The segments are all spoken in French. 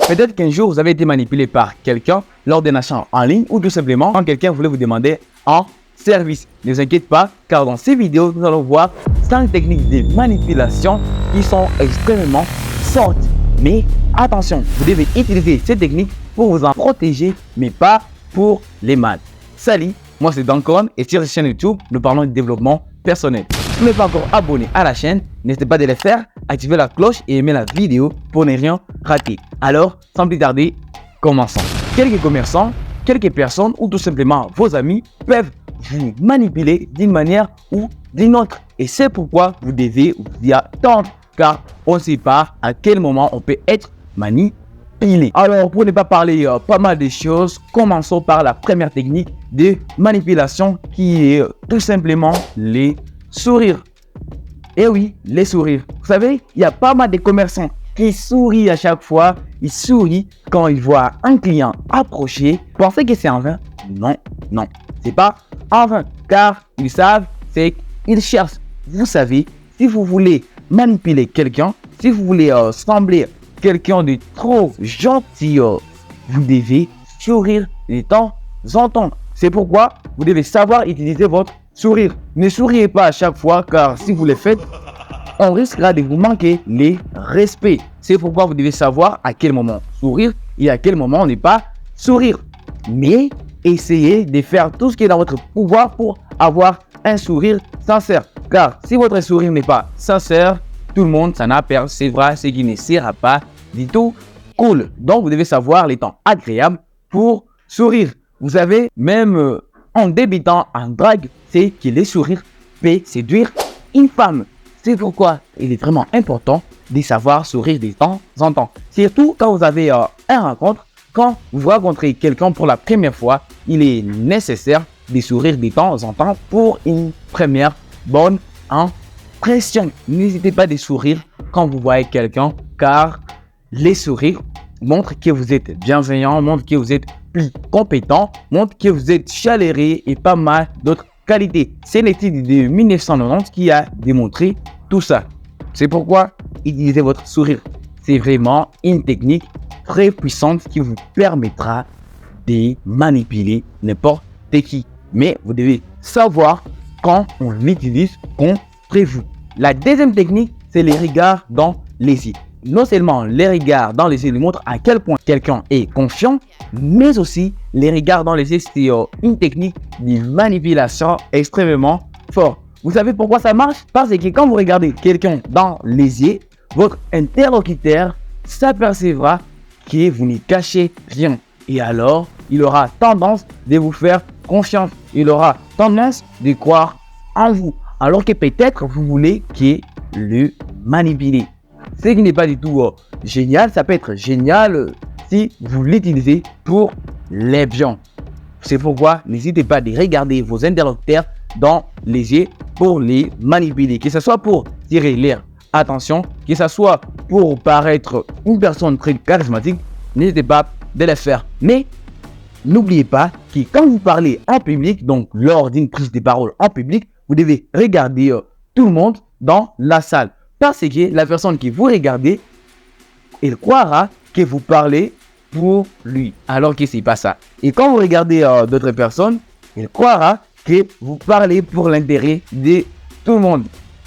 Peut-être qu'un jour, vous avez été manipulé par quelqu'un lors d'un achat en ligne ou tout simplement quand quelqu'un voulait vous demander un service. Ne vous inquiétez pas, car dans ces vidéos, nous allons voir 5 techniques de manipulation qui sont extrêmement fortes. Mais attention, vous devez utiliser ces techniques pour vous en protéger, mais pas pour les mal. Salut, moi c'est Duncan et sur cette chaîne YouTube, nous parlons de développement personnel. Si vous n'êtes pas encore abonné à la chaîne, n'hésitez pas de le faire, activer la cloche et aimer la vidéo pour ne rien rater. Alors, sans plus tarder, commençons. Quelques commerçants, quelques personnes ou tout simplement vos amis peuvent vous manipuler d'une manière ou d'une autre. Et c'est pourquoi vous devez vous y attendre, car on ne sait pas à quel moment on peut être manipulé. Alors, pour ne pas parler pas mal de choses, commençons par la première technique de manipulation qui est tout simplement les sourires. Et oui, les sourires. Vous savez, il y a pas mal de commerçants qui sourient à chaque fois. Ils sourient quand ils voient un client approcher. Pensez que c'est en vain? Non, non, c'est pas en vain, car ils savent, c'est qu'ils cherchent. Vous savez, si vous voulez manipuler quelqu'un, si vous voulez sembler quelqu'un de trop gentil, vous devez sourire de temps en temps. C'est pourquoi vous devez savoir utiliser votre sourire. Ne souriez pas à chaque fois, car si vous le faites, on risquera de vous manquer les respects. C'est pourquoi vous devez savoir à quel moment sourire et à quel moment ne pas sourire. Mais essayez de faire tout ce qui est dans votre pouvoir pour avoir un sourire sincère. Car si votre sourire n'est pas sincère, tout le monde s'en apercevra, ce qui ne sera pas du tout cool. Donc vous devez savoir les temps agréables pour sourire. Vous savez, même en débutant en drague, c'est que les sourires peuvent séduire une femme. C'est pourquoi il est vraiment important de savoir sourire de temps en temps. Surtout quand vous avez une rencontre, quand vous rencontrez quelqu'un pour la première fois, il est nécessaire de sourire de temps en temps pour une première bonne impression. N'hésitez pas de sourire quand vous voyez quelqu'un, car les sourires montrent que vous êtes bienveillant, montrent que vous êtes plus compétent, montrent que vous êtes chaleureux et pas mal d'autres qualités. C'est l'étude de 1990 qui a démontré tout ça. C'est pourquoi utilisez votre sourire. C'est vraiment une technique très puissante qui vous permettra de manipuler n'importe qui. Mais vous devez savoir quand on l'utilise contre vous. La deuxième technique, c'est les regards dans les yeux. Non seulement les regards dans les yeux nous montrent à quel point quelqu'un est confiant, mais aussi les regards dans les yeux, c'est une technique de manipulation extrêmement forte. Vous savez pourquoi ça marche? Parce que quand vous regardez quelqu'un dans les yeux, votre interlocuteur s'apercevra que vous ne cachez rien. Et alors, il aura tendance de vous faire confiance. Il aura tendance de croire en vous. Alors que peut-être vous voulez que le manipuler. Ce qui n'est pas du tout génial, ça peut être génial si vous l'utilisez pour les bien. C'est pourquoi n'hésitez pas à regarder vos interlocuteurs dans les yeux pour les manipuler. Que ce soit pour tirer leur attention, que ce soit pour paraître une personne très charismatique, n'hésitez pas de le faire. Mais n'oubliez pas que quand vous parlez en public, donc lors d'une prise de parole en public, vous devez regarder tout le monde dans la salle. Parce que la personne qui vous regardez, elle croira que vous parlez pour lui, alors que ce n'est pas ça. Et quand vous regardez d'autres personnes, elle croira que vous parlez pour l'intérêt de tout le monde.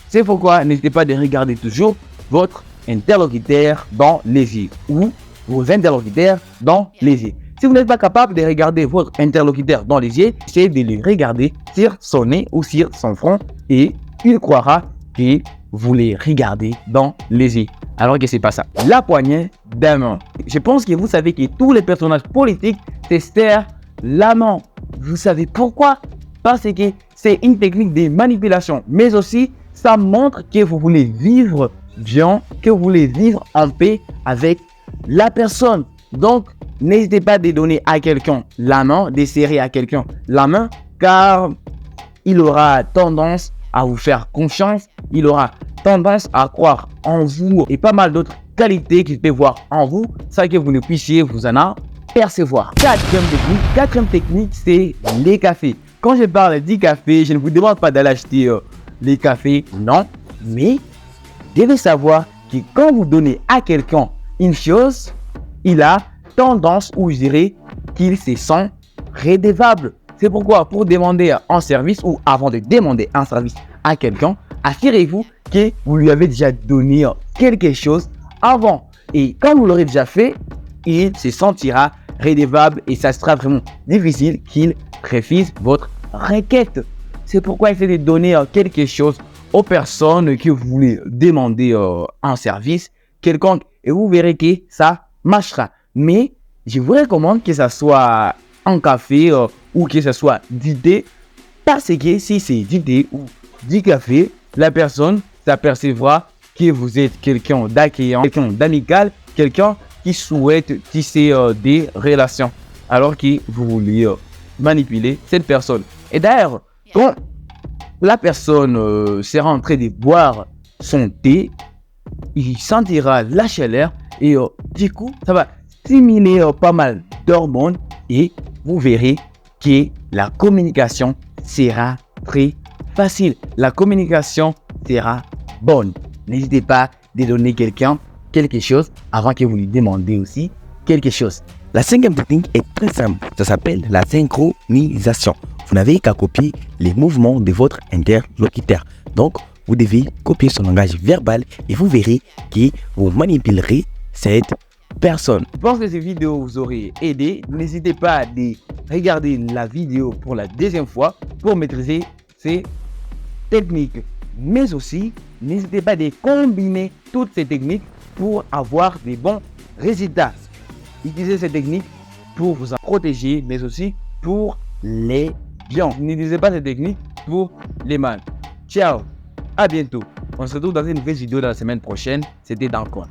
C'est pourquoi n'hésitez pas de regarder toujours votre interlocuteur dans les yeux ou vos interlocuteurs dans les yeux. Si vous n'êtes pas capable de regarder votre interlocuteur dans les yeux, essayez de le regarder sur son nez ou sur son front et il croira que vous les regardez dans les yeux, alors que c'est pas ça. La poignée de main. Je pense que vous savez que tous les personnages politiques se serrent la main. Vous savez pourquoi? Parce que c'est une technique de manipulation, mais aussi ça montre que vous voulez vivre bien, que vous voulez vivre en paix avec la personne. Donc, n'hésitez pas à donner à quelqu'un la main, de serrer à quelqu'un la main, car il aura tendance à vous faire confiance, il aura tendance à croire en vous et pas mal d'autres qualités qu'il peut voir en vous, sans que vous ne puissiez vous en apercevoir. Quatrième technique, c'est les cafés. Quand je parle du café, je ne vous demande pas d'aller acheter les cafés, non, mais vous devez savoir que quand vous donnez à quelqu'un une chose, il a tendance, ou je dirais qu'il se sent redevable. C'est pourquoi pour demander un service ou avant de demander un service à quelqu'un, assurez-vous que vous lui avez déjà donné quelque chose avant. Et quand vous l'aurez déjà fait, il se sentira redevable et ça sera vraiment difficile qu'il refuse votre requête. C'est pourquoi essayez de donner quelque chose aux personnes que vous voulez demander un service quelconque et vous verrez que ça marchera. Mais je vous recommande que ça soit un café ou que ce soit du thé, parce que si c'est du thé ou du café, la personne s'apercevra que vous êtes quelqu'un d'accueillant, quelqu'un d'amical, quelqu'un qui souhaite tisser des relations, alors que vous voulez manipuler cette personne. Et d'ailleurs, quand la personne sera en train de boire son thé, il sentira la chaleur et du coup, ça va stimuler pas mal d'hormones et vous verrez que la communication sera très facile. La communication sera bonne. N'hésitez pas à donner quelqu'un quelque chose avant que vous lui demandiez aussi quelque chose. La cinquième technique est très simple. Ça s'appelle la synchronisation. Vous n'avez qu'à copier les mouvements de votre interlocuteur. Donc, vous devez copier son langage verbal et vous verrez que vous manipulerez cette personne. Je pense que cette vidéo vous aurait aidé. N'hésitez pas à regarder la vidéo pour la deuxième fois pour maîtriser ces techniques. Mais aussi, n'hésitez pas à combiner toutes ces techniques pour avoir des bons résultats. Utilisez ces techniques pour vous en protéger, mais aussi pour les biens. N'utilisez pas ces techniques pour les mal. Ciao, à bientôt. On se retrouve dans une nouvelle vidéo la semaine prochaine. C'était Dancoin.